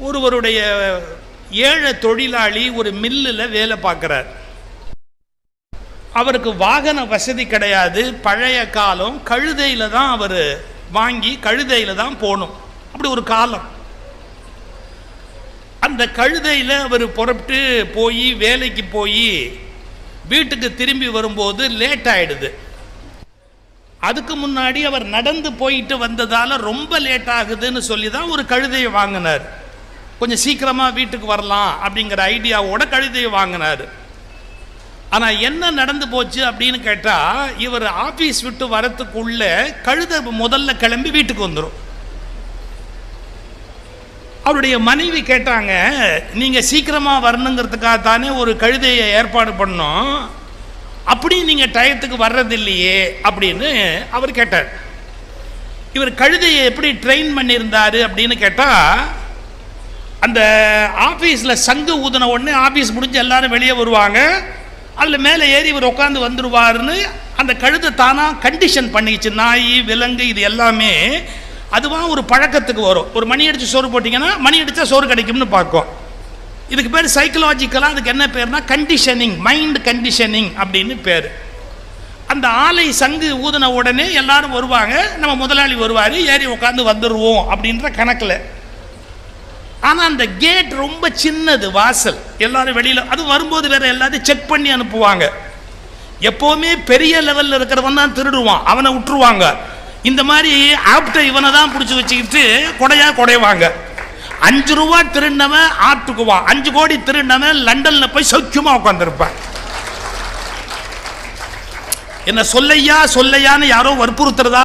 ஒருவருடைய ஏழை தொழிலாளி ஒரு மில்லில் வேலை பார்க்குறார். அவருக்கு வாகன வசதி கிடையாது. பழைய காலம், கழுதையில் தான் அவர் வாங்கி கழுதையில் தான் போகணும். அப்படி ஒரு காலம். அந்த கழுதையில் அவர் புறப்பட்டு போய் வேலைக்கு போய் வீட்டுக்கு திரும்பி வரும்போது லேட் ஆகிடுது. அதுக்கு முன்னாடி அவர் நடந்து போயிட்டு வந்ததால் ரொம்ப லேட் ஆகுதுன்னு சொல்லி தான் ஒரு கழுதையை வாங்கினார். கொஞ்சம் சீக்கிரமாக வீட்டுக்கு வரலாம் அப்படிங்கிற ஐடியாவோட கழுதையை வாங்கினார். ஆனால் என்ன நடந்து போச்சு அப்படின்னு கேட்டால், இவர் ஆஃபீஸ் விட்டு வரத்துக்குள்ள கழுதை முதல்ல கிளம்பி வீட்டுக்கு வந்துடும். அவருடைய மனைவி கேட்டாங்க, நீங்கள் சீக்கிரமாக வரணுங்கிறதுக்காக தானே ஒரு கழுதையை ஏற்பாடு பண்ணோம், அப்படி நீங்கள் டயத்துக்கு வர்றதில்லையே அப்படின்னு அவர் கேட்டார். இவர் கழுதையை எப்படி ட்ரெயின் பண்ணியிருந்தார் அப்படின்னு கேட்டால், அந்த ஆஃபீஸில் சங்கு ஊதின உடனே ஆஃபீஸ் முடிஞ்சு எல்லாரும் வெளியே வருவாங்க, அதில் மேலே ஏறி இவர் உட்காந்து வந்துடுவார்னு அந்த கழுதை தானாக கண்டிஷன் பண்ணிச்சு. நாய், விலங்கு இது எல்லாமே அதுவாக ஒரு பழக்கத்துக்கு வரும். ஒரு மணி அடித்து சோறு போட்டிங்கன்னா மணி அடித்தா சோறு கிடைக்கும்னு பார்க்கும். இதுக்கு பேர் சைக்கலாஜிக்கலாக அதுக்கு என்ன பேர்னா கண்டிஷனிங், மைண்ட் கண்டிஷனிங் அப்படின்னு பேர். அந்த ஆலை சங்கு ஊதின உடனே எல்லாரும் வருவாங்க, நம்ம முதலாளி வருவார், ஏறி உட்காந்து வந்துடுவோம் அப்படின்ற கணக்கில். ஆனால் அந்த கேட் ரொம்ப சின்னது, வாசல் எல்லாரும் வெளியில், அது வரும்போது வேற எல்லாத்தையும் செக் பண்ணி அனுப்புவாங்க. எப்போவுமே பெரிய லெவலில் இருக்கிறவன் தான் திருடுவான், அவனை விட்டுருவாங்க. இந்த மாதிரி ஆப்ட இவனை தான் பிடிச்சி வச்சுக்கிட்டு குடைவாங்க. 5 ரூபா திருடினவன் ஆட்டுக்குவான், 5 கோடி திருடினவன் லண்டன்ல போய் சௌக்கியமா உட்காந்துருப்பான். என்ன சொல்லையான்னு யாரோ வற்புறுத்துறதா